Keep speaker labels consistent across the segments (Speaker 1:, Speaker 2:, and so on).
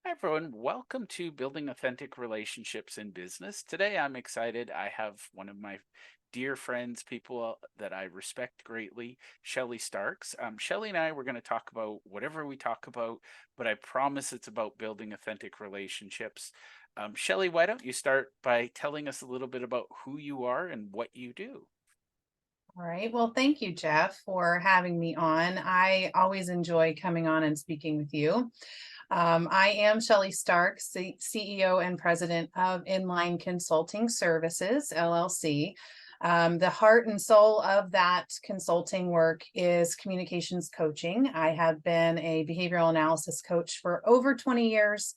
Speaker 1: Hi, everyone. Welcome to Building Authentic Relationships in Business. Today, I'm excited. I have one of my dear friends, people that I respect greatly, Shelly Starks. Shelly and I, we're going to talk about whatever we talk about, but I promise it's about building authentic relationships. Shelly, why don't you start by telling us a little bit about who you are and what you do?
Speaker 2: All right. Well, thank you, Jeff, for having me on. I always enjoy coming on and speaking with you. I am Shelly Starks, CEO and President of Inline Consulting Services, LLC. The heart and soul of that consulting work is communications coaching. I have been a behavioral analysis coach for over 20 years.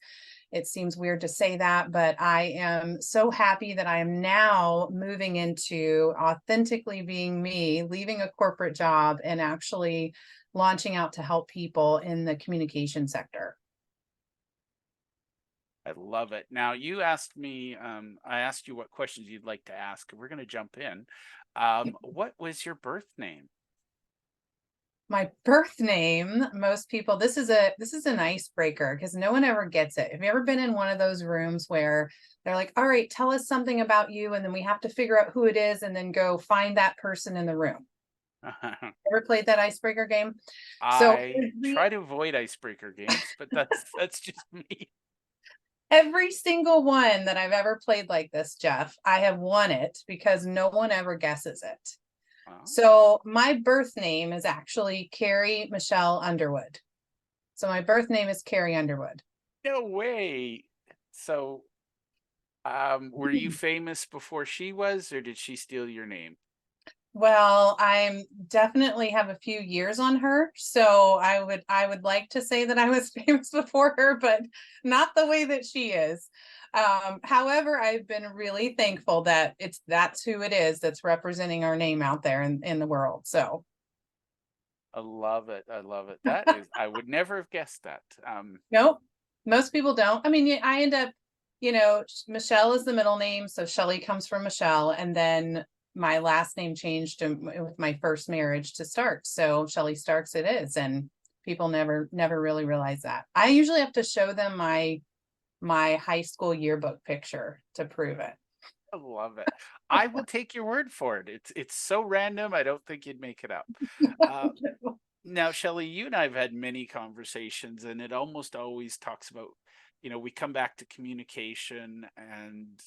Speaker 2: It seems weird to say that, but I am so happy that I am now moving into authentically being me, leaving a corporate job and actually launching out to help people in the communication sector.
Speaker 1: I love it. Now, you asked me, I asked you what questions you'd like to ask, and we're going to jump in. What was your birth name?
Speaker 2: My birth name, most people, this is an icebreaker because no one ever gets it. Have you ever been in one of those rooms where they're like, all right, tell us something about you, and then we have to figure out who it is and then go find that person in the room? Ever played that icebreaker game? So
Speaker 1: I try to avoid icebreaker games, but that's just me.
Speaker 2: every single one that I've ever played like this, Jeff, I have won it because no one ever guesses it.
Speaker 1: Oh,
Speaker 2: So my birth name is actually Carrie Michelle Underwood. So my birth name is Carrie Underwood.
Speaker 1: no way. So, were you famous before she was, or did she steal your name?
Speaker 2: Well, I'm definitely have a few years on her, so I would like to say that I was famous before her, but not the way that she is. However, I've been really thankful that that's who it is that's representing our name out there in the world. So
Speaker 1: I love it. I love it. That is, I would never have guessed that.
Speaker 2: nope, most people don't. I mean, I end up, Michelle is the middle name, so Shelley comes from Michelle, and then my last name changed with my first marriage to Starks, so Shelley Starks it is, and people never really realize that. I usually have to show them my high school yearbook picture to prove it.
Speaker 1: I love it. I will take your word for it. It's so random. I don't think you'd make it up. Uh, Now, Shelley, you and I have had many conversations, and it almost always talks about, we come back to communication and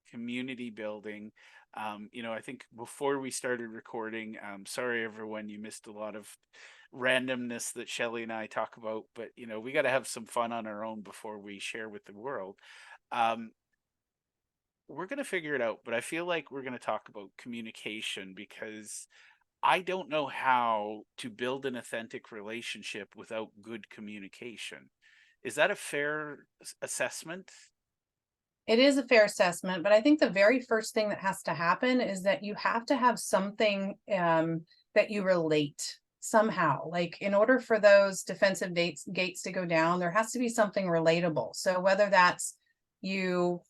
Speaker 1: community building. I think before we started recording, sorry everyone, you missed a lot of randomness that Shelley and I talk about, but we got to have some fun on our own before we share with the world. Um, we're going to figure it out, but I feel like we're going to talk about communication because I don't know how to build an authentic relationship without good communication. Is that a fair assessment?
Speaker 2: It is a fair assessment, but I think the very first thing that has to happen is that you have to have something that you relate somehow. Like in order for those defensive gates to go down, there has to be something relatable. So whether that's you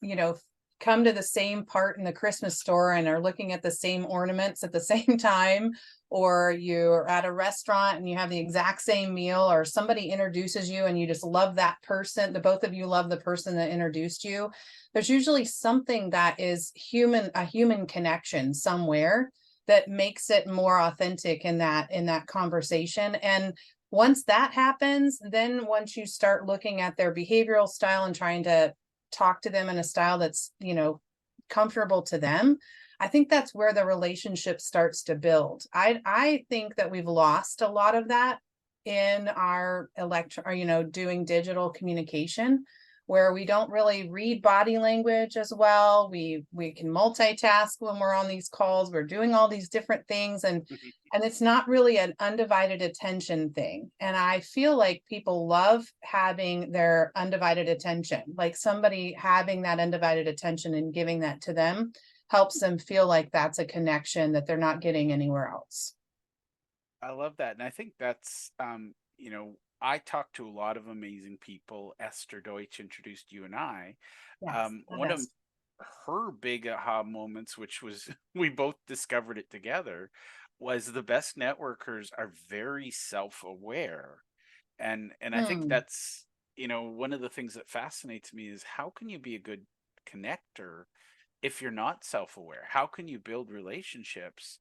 Speaker 2: come to the same part in the Christmas store and are looking at the same ornaments at the same time, or you're at a restaurant and you have the exact same meal, or somebody introduces you and you just love that person, the both of you love the person that introduced you, there's usually something that is a human connection somewhere that makes it more authentic in that conversation. And once that happens, then once you start looking at their behavioral style and trying to talk to them in a style that's comfortable to them, I think that's where the relationship starts to build. I think that we've lost a lot of that in our doing digital communication, where we don't really read body language as well. We can multitask when we're on these calls. We're doing all these different things, and it's not really an undivided attention thing. And I feel like people love having their undivided attention, like somebody having that undivided attention and giving that to them helps them feel like that's a connection that they're not getting anywhere else.
Speaker 1: I love that. And I think that's, I talk to a lot of amazing people. Esther Deutsch introduced you and I.
Speaker 2: Yes, the
Speaker 1: One of
Speaker 2: best.
Speaker 1: her big aha moments, which was we both discovered it together, was the best networkers are very self-aware. And I think
Speaker 2: Hmm.
Speaker 1: that's one of the things that fascinates me is how can you be a good connector if you're not self-aware? How can you build relationships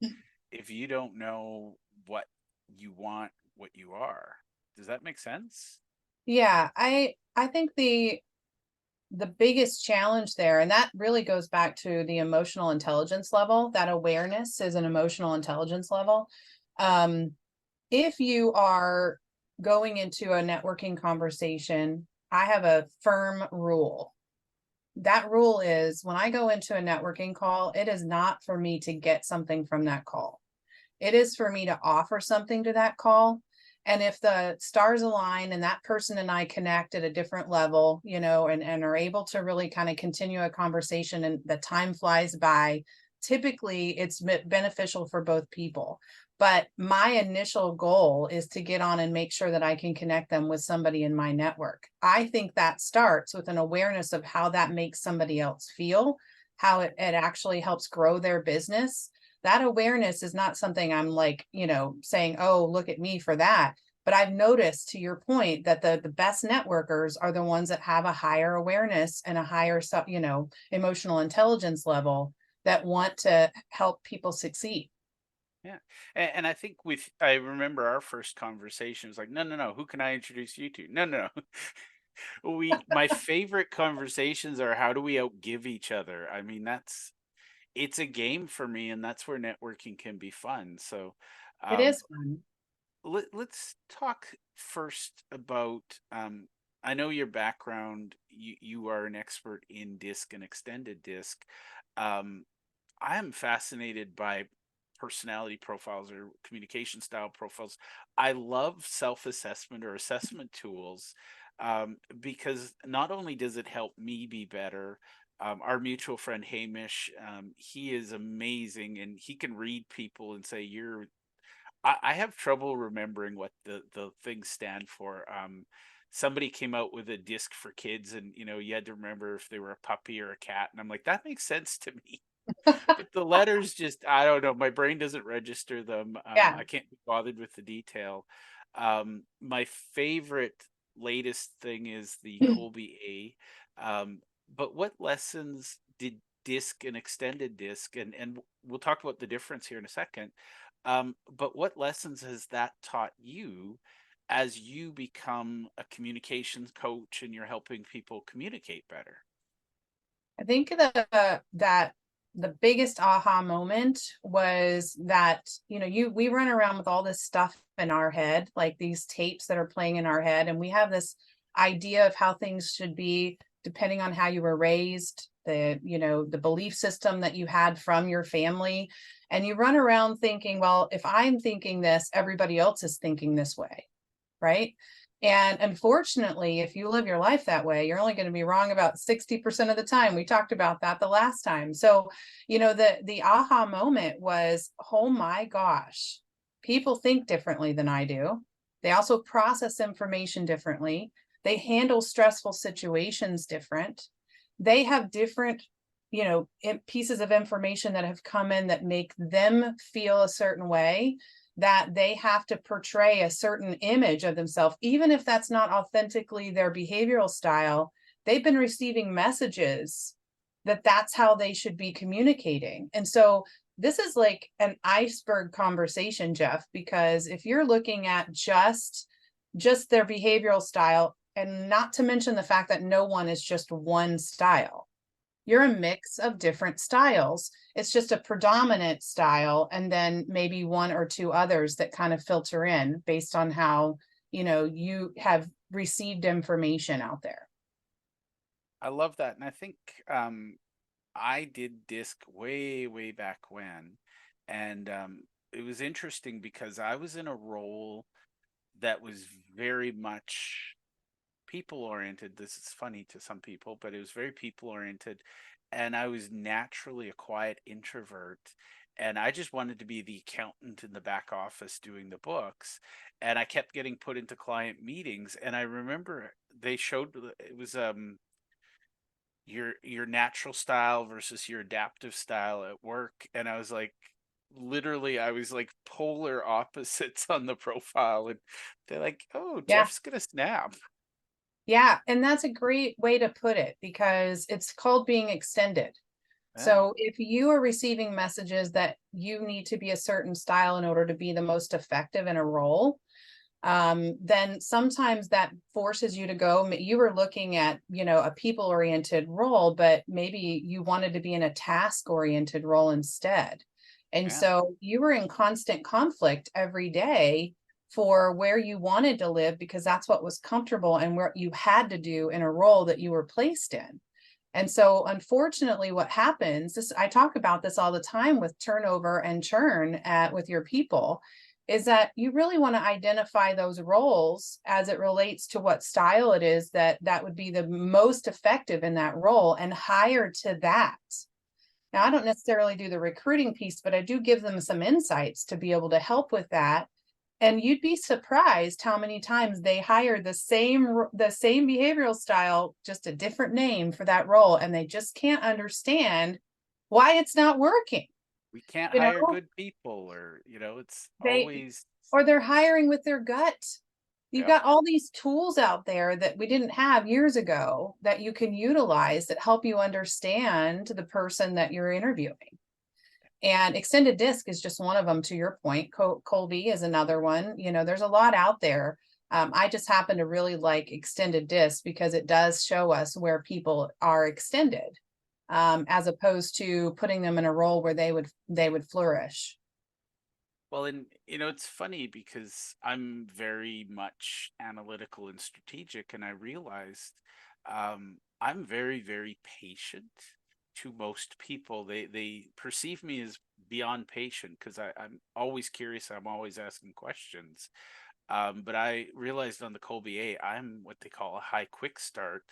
Speaker 1: if you don't know what you want, what you are? Does that make sense?
Speaker 2: Yeah, I think the biggest challenge there, and that really goes back to the emotional intelligence level, that awareness is an emotional intelligence level. Um, if you are going into a networking conversation, I have a firm rule. That rule is when I go into a networking call, it is not for me to get something from that call. It is for me to offer something to that call. And if the stars align and that person and I connect at a different level, and are able to really kind of continue a conversation and the time flies by, typically it's beneficial for both people. But my initial goal is to get on and make sure that I can connect them with somebody in my network. I think that starts with an awareness of how that makes somebody else feel, how it actually helps grow their business. That awareness is not something I'm like, saying, oh, look at me for that. But I've noticed, to your point, that the best networkers are the ones that have a higher awareness and a higher, emotional intelligence level, that want to help people succeed.
Speaker 1: Yeah. And I think I remember our first conversation was like, no, no, no, who can I introduce you to? No, no, no. My favorite conversations are how do we outgive each other? I mean, it's a game for me, and that's where networking can be fun. So,
Speaker 2: It
Speaker 1: um,
Speaker 2: is fun.
Speaker 1: let's talk first about. I know your background. You are an expert in disc and extended disc. Um, I am fascinated by personality profiles or communication style profiles. I love self assessment or assessment tools because not only does it help me be better. Our mutual friend Hamish, he is amazing, and he can read people and say you're I have trouble remembering what the things stand for. Somebody came out with a disc for kids, and you had to remember if they were a puppy or a cat, and I'm like, that makes sense to me. But the letters just, I don't know. My brain doesn't register them.
Speaker 2: Yeah.
Speaker 1: I can't be bothered with the detail. My favorite latest thing is the Colby A. But what lessons did disc and extended disc, and we'll talk about the difference here in a second. But what lessons has that taught you as you become a communications coach and you're helping people communicate better?
Speaker 2: I think that the biggest aha moment was that, we run around with all this stuff in our head, like these tapes that are playing in our head, and we have this idea of how things should be depending on how you were raised, the belief system that you had from your family. And you run around thinking, well, if I'm thinking this, everybody else is thinking this way, right? And unfortunately, if you live your life that way, you're only going to be wrong about 60% of the time. We talked about that the last time. So, the aha moment was, oh my gosh, people think differently than I do. They also process information differently. They handle stressful situations different. They have different, pieces of information that have come in that make them feel a certain way, that they have to portray a certain image of themselves, even if that's not authentically their behavioral style. They've been receiving messages that that's how they should be communicating. And so this is like an iceberg conversation, Jeff, because if you're looking at just their behavioral style, and not to mention the fact that no one is just one style, you're a mix of different styles. It's just a predominant style, and then maybe one or two others that kind of filter in based on how, you have received information out there.
Speaker 1: I love that. And I think I did disc way, way back when. And it was interesting because I was in a role that was very much people oriented. This is funny to some people, but it was very people oriented. And I was naturally a quiet introvert. And I just wanted to be the accountant in the back office doing the books. And I kept getting put into client meetings. And I remember they showed it was your natural style versus your adaptive style at work, and I was like, literally I was like polar opposites on the profile, and they're like, oh,
Speaker 2: Yeah.
Speaker 1: Jeff's gonna snap.
Speaker 2: Yeah, and that's a great way to put it because it's called being extended.
Speaker 1: Yeah,
Speaker 2: So if you are receiving messages that you need to be a certain style in order to be the most effective in a role, then sometimes that forces you to go. You were looking at, a people oriented role, but maybe you wanted to be in a task oriented role instead. And
Speaker 1: yeah,
Speaker 2: so you were in constant conflict every day for where you wanted to live because that's what was comfortable and what you had to do in a role that you were placed in. And so unfortunately what happens, this I talk about this all the time with turnover and churn at with your people, is that you really want to identify those roles as it relates to what style it is that would be the most effective in that role and hire to that. Now, I
Speaker 1: yeah.
Speaker 2: don't necessarily do the recruiting piece, but I do give them some insights to be able to help with that. And you'd be surprised how many times they hire the same behavioral style, just a different name for that role, and they just can't understand why it's not working.
Speaker 1: We can't
Speaker 2: You
Speaker 1: hire
Speaker 2: know,
Speaker 1: good people, or it's
Speaker 2: they
Speaker 1: always.
Speaker 2: or they're hiring with their gut. You've
Speaker 1: Yep.
Speaker 2: got all these tools out there that we didn't have years ago that you can utilize that help you understand the person that you're interviewing. And extended disc is just one of them, to your point. Colby is another one. There's a lot out there. I just happen to really like extended disc because it does show us where people are extended, as opposed to putting them in a role where they would flourish.
Speaker 1: Well, and it's funny because I'm very much analytical and strategic, and I realized I'm very, very patient to most people. They perceive me as beyond patient because I'm always curious. I'm always asking questions. But I realized on the Colby A, I'm what they call a high quick start.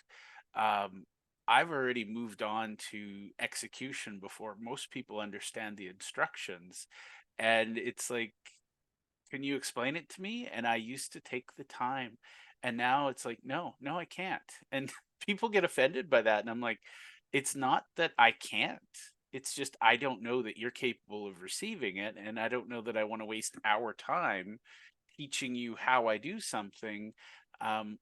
Speaker 1: Um, I've already moved on to execution before most people understand the instructions. And it's like, can you explain it to me? And I used to take the time. And now it's like, no, no, I can't. And people get offended by that. And I'm like, it's not that I can't. It's just I don't know that you're capable of receiving it. And I don't know that I want to waste our time teaching you how I do something,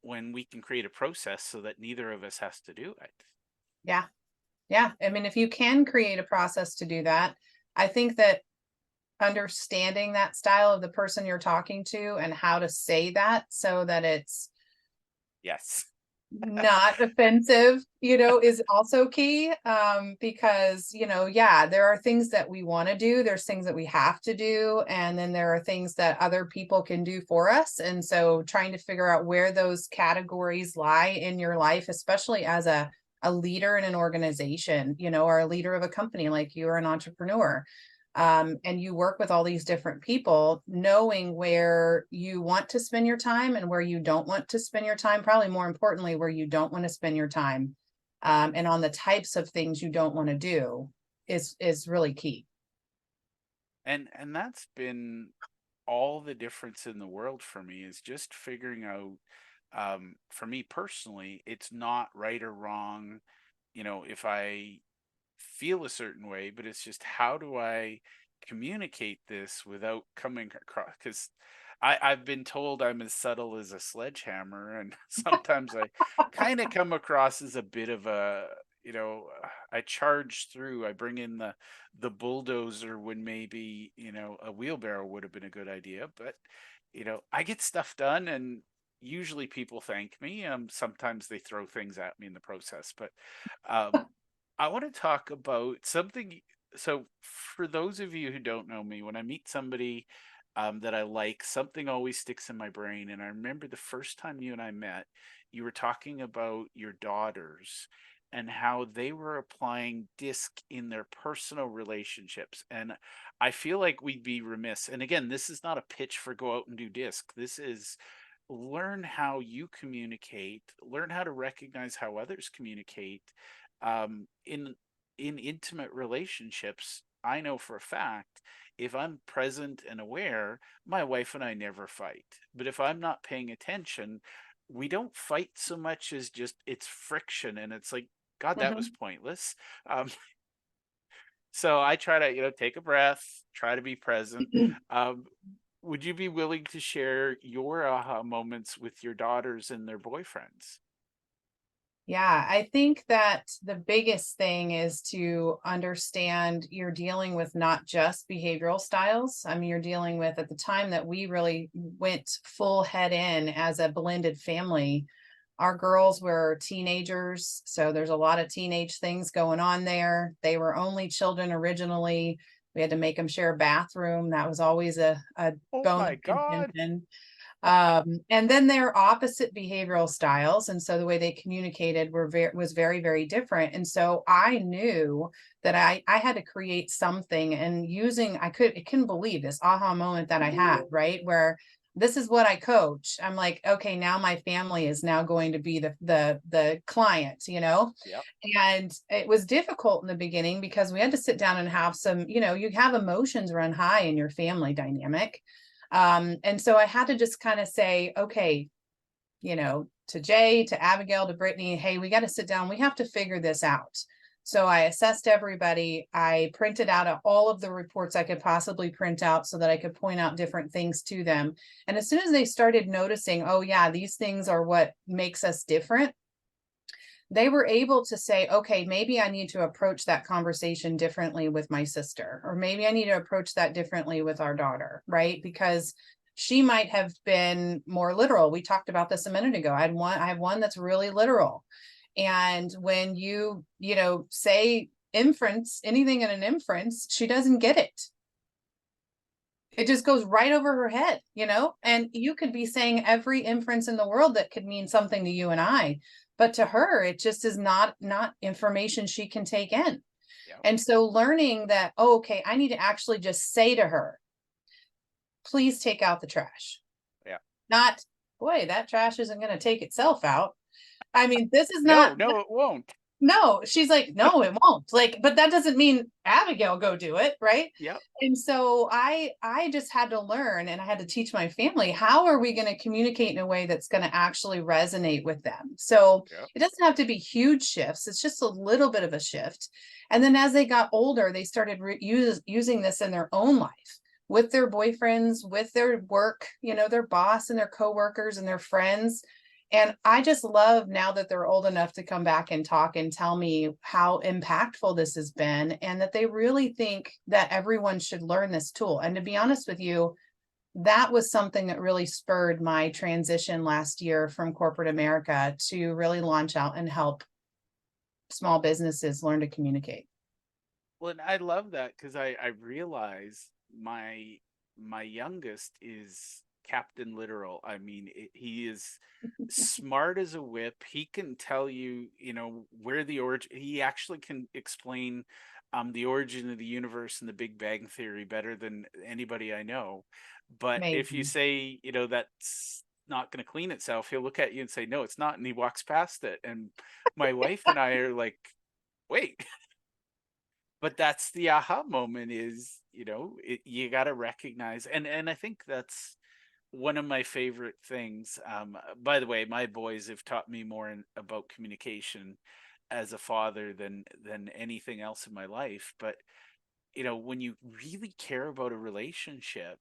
Speaker 1: when we can create a process so that neither of us has to do it.
Speaker 2: Yeah. Yeah. I mean, if you can create a process to do that, I think that understanding that style of the person you're talking to and how to say that so that it's
Speaker 1: Yes.
Speaker 2: not offensive, is also key. Because, yeah, there are things that we want to do, there's things that we have to do, and then there are things that other people can do for us. And so trying to figure out where those categories lie in your life, especially as a leader in an organization, or a leader of a company, like you're an entrepreneur, and you work with all these different people, knowing where you want to spend your time and where you don't want to spend your time, probably more importantly, where you don't want to spend your time, and on the types of things you don't want to do is really key.
Speaker 1: And that's been all the difference in the world for me, is just figuring out, for me personally, it's not right or wrong, if I feel a certain way, but it's just how do I communicate this without coming across, because I've been told I'm as subtle as a sledgehammer, and sometimes I kind of come across as a bit of a, I charge through, I bring in the bulldozer when maybe, a wheelbarrow would have been a good idea, but I get stuff done, and usually people thank me. Sometimes they throw things at me in the process, but um I want to talk about something. So, for those of you who don't know me, when I meet somebody, that I like, something always sticks in my brain. And I remember the first time you and I met, you were talking about your daughters and how they were applying disc in their personal relationships. And I feel like we'd be remiss. And again, this is not a pitch for go out and do disc. This is learn how you communicate, learn how to recognize how others communicate, in intimate relationships. I know for a fact, if I'm present and aware, my wife and I never fight. But if I'm not paying attention, we don't fight so much as just it's friction, and it's like, God, that was
Speaker 2: Mhm.
Speaker 1: pointless. Um, so I try to, take a breath, try to be present. Um, would you be willing to share your aha moments with your daughters and their boyfriends?
Speaker 2: Yeah, I think that the biggest thing is to understand you're dealing with not just behavioral styles. I mean, you're dealing with, at the time that we really went full head in as a blended family, our girls were teenagers. So there's a lot of teenage things going on there. They were only children originally. We had to make them share a bathroom. That was always a
Speaker 1: Oh
Speaker 2: bone
Speaker 1: my
Speaker 2: of
Speaker 1: god.
Speaker 2: contention. And then they're opposite behavioral styles, and so the way they communicated was very, very different. And so I knew that I had to create something, and using I couldn't believe this aha moment that I had, right? Where this is what I coach. I'm like, okay, now my family is now going to be the client, you know?
Speaker 1: Yep.
Speaker 2: And it was difficult in the beginning because we had to sit down and have some, you have emotions run high in your family dynamic. And so I had to just kind of say, okay, to Jay, to Abigail, to Brittany, hey, we got to sit down. We have to figure this out. So I assessed everybody. I printed out all of the reports I could possibly print out so that I could point out different things to them. And as soon as they started noticing, oh, yeah, these things are what makes us different, they were able to say, okay, maybe I need to approach that conversation differently with my sister, or maybe I need to approach that differently with our daughter, right? Because she might have been more literal. We talked about this a minute ago. I have one that's really literal. And when say inference, anything in an inference, she doesn't get it. It just goes right over her head, and you could be saying every inference in the world that could mean something to you and I, but to her it just is not information she can take in.
Speaker 1: Yep.
Speaker 2: And so learning that, oh, okay, I need to actually just say to her, please take out the trash.
Speaker 1: Yeah.
Speaker 2: Not, boy, that trash isn't going to take itself out. I mean, this is not.
Speaker 1: No, no, it won't.
Speaker 2: No, she's like, no, it won't. Like, but that doesn't mean Abigail go do it, right?
Speaker 1: Yep.
Speaker 2: And so I just had to learn, and I had to teach my family, how are we going to communicate in a way that's going to actually resonate with them. So
Speaker 1: Yep.
Speaker 2: it doesn't have to be huge shifts. It's just a little bit of a shift. And then as they got older, they started using this in their own life with their boyfriends, with their work, their boss and their coworkers and their friends. And I just love now that they're old enough to come back and talk and tell me how impactful this has been, and that they really think that everyone should learn this tool. And to be honest with you, that was something that really spurred my transition last year from corporate America to really launch out and help small businesses learn to communicate.
Speaker 1: Well, and I love that because I realize my youngest is Captain Literal. I mean, he is smart as a whip. He can tell you, where the origin. He actually can explain the origin of the universe and the Big Bang Theory better than anybody I know. But if you
Speaker 2: Amazing.
Speaker 1: say, that's not going to clean itself, he'll look at you and say, "No, it's not," and he walks past it. And my wife and I are like, "Wait." But that's the aha moment is, you got to recognize, and I think that's one of my favorite things. By the way, my boys have taught me more about communication as a father than anything else in my life. But when you really care about a relationship,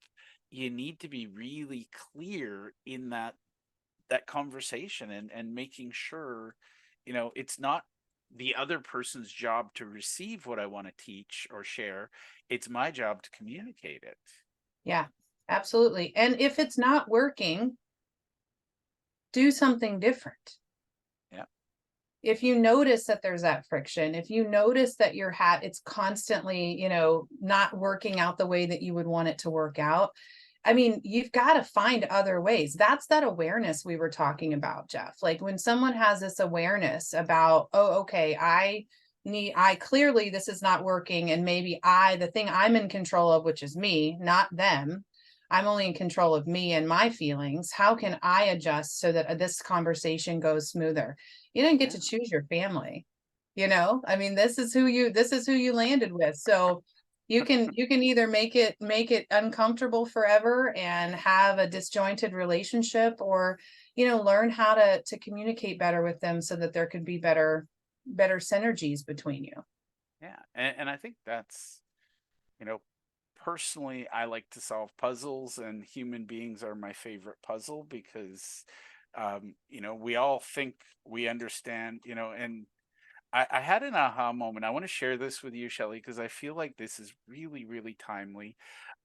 Speaker 1: you need to be really clear in that conversation, and making sure, it's not the other person's job to receive what I want to teach or share. It's my job to communicate it.
Speaker 2: Yeah, absolutely. And if it's not working, do something different.
Speaker 1: Yeah.
Speaker 2: If you notice that there's that friction, if you notice that it's constantly, not working out the way that you would want it to work out, I mean, you've got to find other ways. That's that awareness we were talking about, Jeff. Like when someone has this awareness about, oh, okay, I clearly this is not working. And maybe the thing I'm in control of, which is me, not them, I'm only in control of me and my feelings. How can I adjust so that this conversation goes smoother? You didn't get
Speaker 1: Yeah.
Speaker 2: to choose your family. I mean, this is who you landed with. So you can either make it uncomfortable forever and have a disjointed relationship, or learn how to communicate better with them so that there could be better synergies between you.
Speaker 1: Yeah. And I think that's, you know, personally, I like to solve puzzles, and human beings are my favorite puzzle because We all think we understand, and I had an aha moment. I want to share this with you, Shelly, because I feel like this is really, really timely.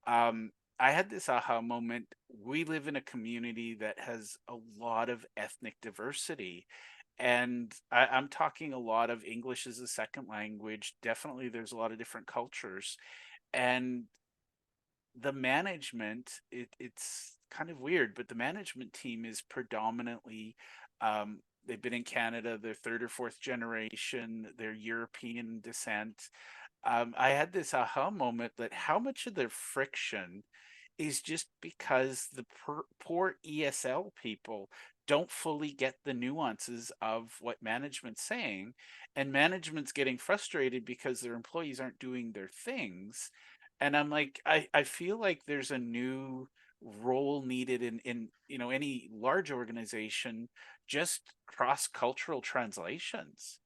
Speaker 1: Um, I had this aha moment. We live in a community that has a lot of ethnic diversity. And I'm talking a lot of English as a second language. Definitely, there's a lot of different cultures. And the management, it's kind of weird, but the management team is predominantly, they've been in Canada, they're third or fourth generation, they're European descent. I had this aha moment that how much of the friction is just because the poor ESL people don't fully get the nuances of what management's saying, and management's getting frustrated because their employees aren't doing their things. And I'm like, I feel like there's a new role needed in any large organization, just cross-cultural translations.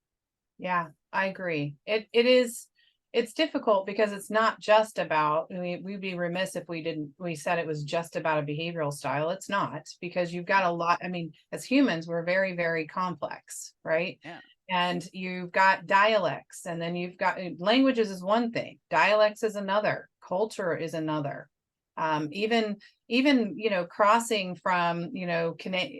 Speaker 2: Yeah, I agree. It is, it's difficult because it's not just about, we'd be remiss if we said it was just about a behavioral style. It's not, because you've got a lot, as humans, we're very, very complex, right?
Speaker 1: Yeah.
Speaker 2: And you've got dialects, and then you've got languages is one thing, dialects is another, culture is another. Even crossing from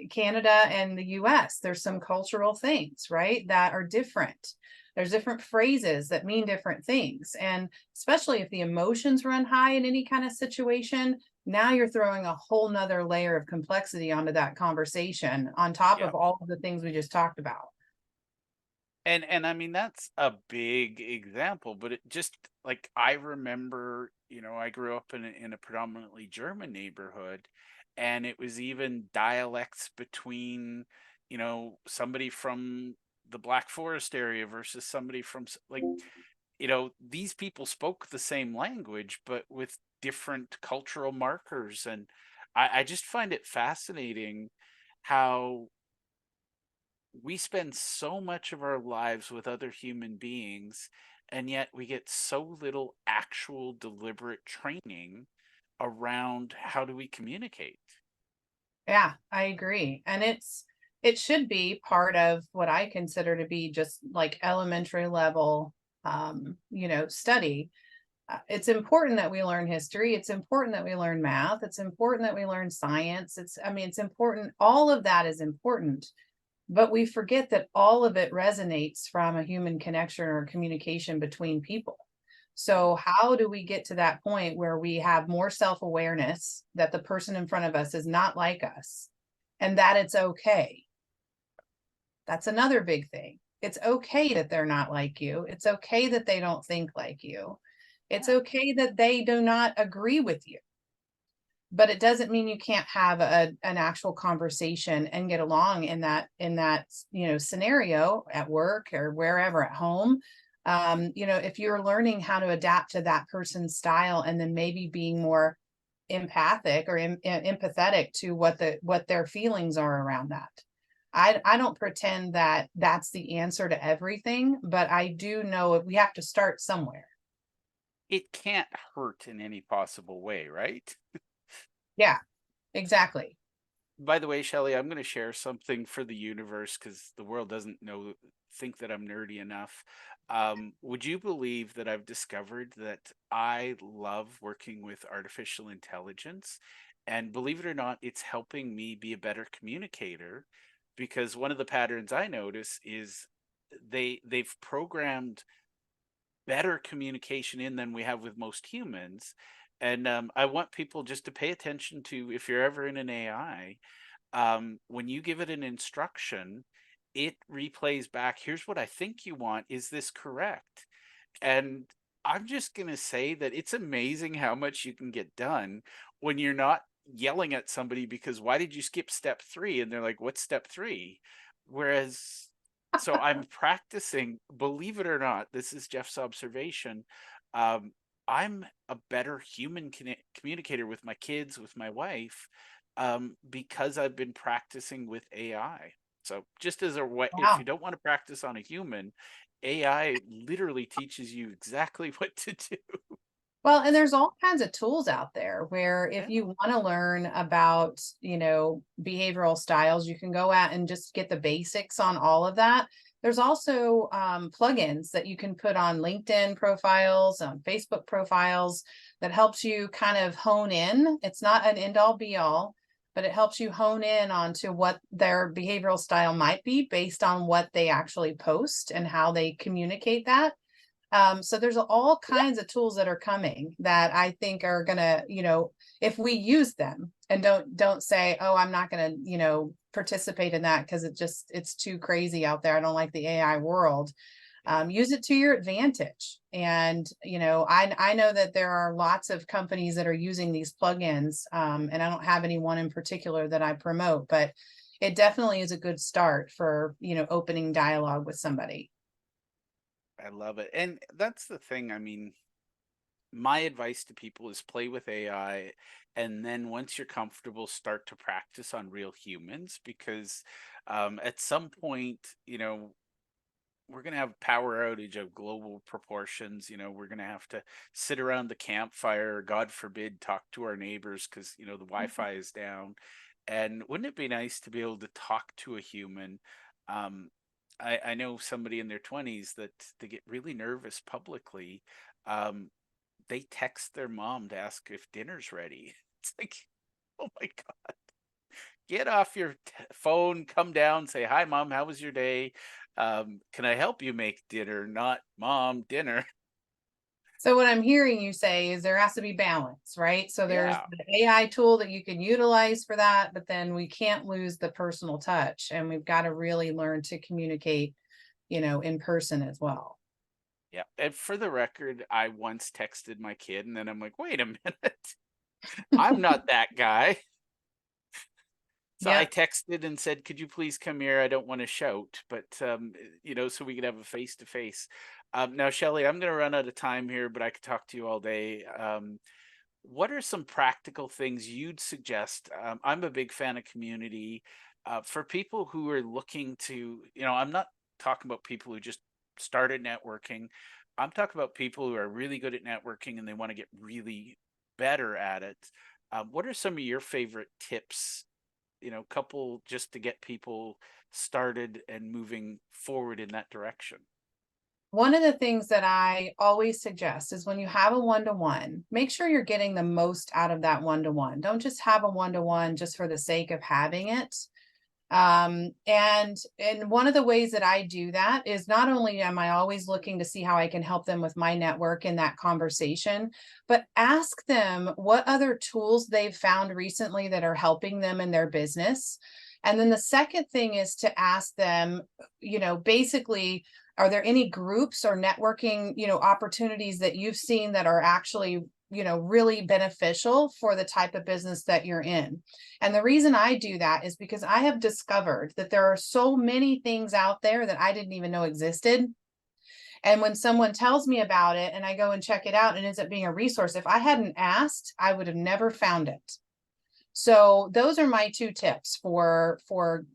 Speaker 2: Canada and the US, there's some cultural things, right, that are different. There's different phrases that mean different things, and especially if the emotions run high in any kind of situation, now you're throwing a whole nother layer of complexity onto that conversation on top
Speaker 1: Yeah.
Speaker 2: of all of the things we just talked about.
Speaker 1: And I mean, that's a big example, but it just like I remember, I grew up in a predominantly German neighborhood, and it was even dialects between, somebody from the Black Forest area versus somebody from these people spoke the same language, but with different cultural markers. And I just find it fascinating how we spend so much of our lives with other human beings, and yet we get so little actual deliberate training around how do we communicate.
Speaker 2: Yeah, I agree. And it should be part of what I consider to be just like elementary level study. It's important that we learn history, it's important that we learn math, it's important that we learn science. It's important, all of that is important, but we forget that all of it resonates from a human connection or communication between people.
Speaker 1: Yeah.
Speaker 2: So, how do we get to that point where we have more self awareness that the person in front of us is not like us and that it's okay? That's another big thing. It's okay that they're not like you. It's okay that they don't think like you. It's
Speaker 1: Yeah.
Speaker 2: okay that they do not agree with you, but it doesn't mean you can't have an actual conversation and get along in that scenario at work or wherever at home. If you're learning how to adapt to that person's style and then maybe being more empathic or empathetic to what their feelings are around that. I don't pretend that that's the answer to everything, but I do know we have to start somewhere.
Speaker 1: It can't hurt in any possible way, right?
Speaker 2: Yeah, exactly.
Speaker 1: By the way, Shelly, I'm going to share something for the universe because the world doesn't think that I'm nerdy enough. Would you believe that I've discovered that I love working with artificial intelligence? And believe it or not, it's helping me be a better communicator, because one of the patterns I notice is they've programmed better communication in than we have with most humans. And I want people just to pay attention to, if you're ever in an AI, when you give it an instruction, it replays back, here's what I think you want. Is this correct? And I'm just going to say that it's amazing how much you can get done when you're not yelling at somebody because why did you skip step three? And they're like, what's step three? Whereas, so I'm practicing, believe it or not, this is Jeff's observation. Um, I'm a better human communicator with my kids, with my wife, because I've been practicing with AI. So just as a way, if you
Speaker 2: Wow.
Speaker 1: don't want to practice on a human, AI literally teaches you exactly what to do.
Speaker 2: Well, and there's all kinds of tools out there where if
Speaker 1: Yeah.
Speaker 2: you want to learn about, behavioral styles, you can go out and just get the basics on all of that. There's also plugins that you can put on LinkedIn profiles, Facebook profiles that helps you kind of hone in. It's not an end all be all, but it helps you hone in onto what their behavioral style might be based on what they actually post and how they communicate that. So there's all kinds of tools that are coming that I think are gonna, if we use them and don't say, oh, I'm not gonna, participate in that because it's too crazy out there. I don't like the AI world.
Speaker 1: Yeah.
Speaker 2: Use it to your advantage. And I know that there are lots of companies that are using these plugins, and I don't have any one in particular that I promote, but it definitely is a good start for opening dialogue with somebody.
Speaker 1: I love it. And that's the thing. I mean, my advice to people is play with AI, and then once you're comfortable, start to practice on real humans, because at some point, we're going to have a power outage of global proportions. We're going to have to sit around the campfire, God forbid, talk to our neighbors because, the Wi Fi is down. And wouldn't it be nice to be able to talk to a human? Um, I know somebody in their 20s that they get really nervous publicly. Um, they text their mom to ask if dinner's ready. It's like, oh my God, get off your phone, come down, say, hi, mom, how was your day? Can I help you make dinner? Not mom, dinner.
Speaker 2: So what I'm hearing you say is there has to be balance, right? So there's
Speaker 1: Yeah,
Speaker 2: the AI tool that you can utilize for that, but then we can't lose the personal touch and we've got to really learn to communicate, in person as well.
Speaker 1: yeah. And for the record, I once texted my kid and then I'm like, wait a minute, I'm not that guy. So I
Speaker 2: Yep.
Speaker 1: texted and said, could you please come here? I don't want to shout, but, so we could have a face to face. Now, Shelly, I'm going to run out of time here, but I could talk to you all day. What are some practical things you'd suggest? I'm a big fan of community for people who are looking to, I'm not talking about people who just started networking. I'm talking about people who are really good at networking and they want to get really better at it. What are some of your favorite tips, couple just to get people started and moving forward in that direction?
Speaker 2: One of the things that I always suggest is when you have a one-to-one, make sure you're getting the most out of that one-to-one. Don't just have a one-to-one just for the sake of having it. And one of the ways that I do that is not only am I always looking to see how I can help them with my network in that conversation, but ask them what other tools they've found recently that are helping them in their business. And then the second thing is to ask them, basically, are there any groups or networking, opportunities that you've seen that are actually, really beneficial for the type of business that you're in? And the reason I do that is because I have discovered that there are so many things out there that I didn't even know existed. And when someone tells me about it and I go and check it out and it ends up being a resource, if I hadn't asked, I would have never found it. So those are my two tips for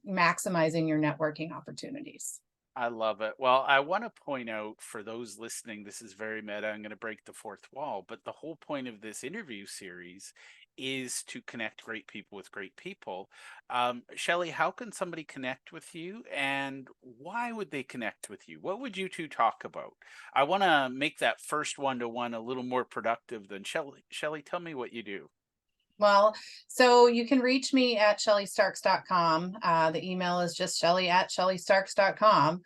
Speaker 2: maximizing your networking opportunities.
Speaker 1: I love it. Well, I want to point out for those listening, this is very meta. I'm going to break the fourth wall, but the whole point of this interview series is to connect great people with great people. Shelly, how can somebody connect with you and why would they connect with you? What would you two talk about? I want to make that first one-to-one a little more productive than Shelly. Shelly, tell me what you do.
Speaker 2: Well, so you can reach me at shellystarks.com. The email is just shelly@shellystarks.com.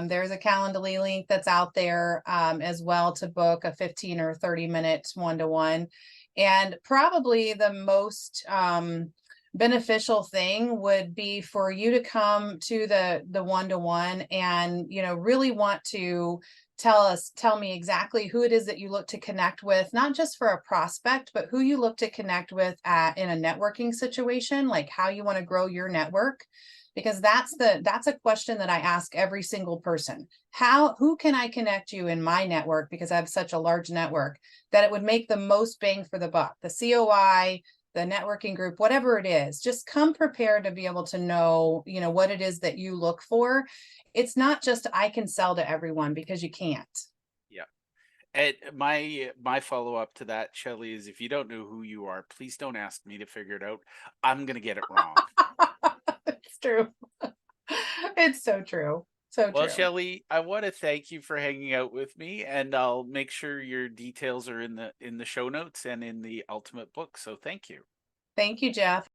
Speaker 2: There's a Calendly link that's out there as well to book a 15 or 30-minute one-to-one. And probably the most beneficial thing would be for you to come to the one-to-one and, really want to tell me exactly who it is that you look to connect with, not just for a prospect, but who you look to connect with in a networking situation, like how you want to grow your network. Because that's a question that I ask every single person. Who can I connect you in my network? Because I have such a large network that it would make the most bang for the buck. The COI, the networking group, whatever it is, just come prepared to be able to know, what it is that you look for. It's not just I can sell to everyone because you can't.
Speaker 1: Yeah. And my follow-up to that, Shelley, is if you don't know who you are, please don't ask me to figure it out. I'm gonna get it wrong.
Speaker 2: It's true. It's so true. So
Speaker 1: Well,
Speaker 2: true.
Speaker 1: Shelley, I want to thank you for hanging out with me, and I'll make sure your details are in the show notes and in the ultimate book. So thank you.
Speaker 2: Thank you, Jeff.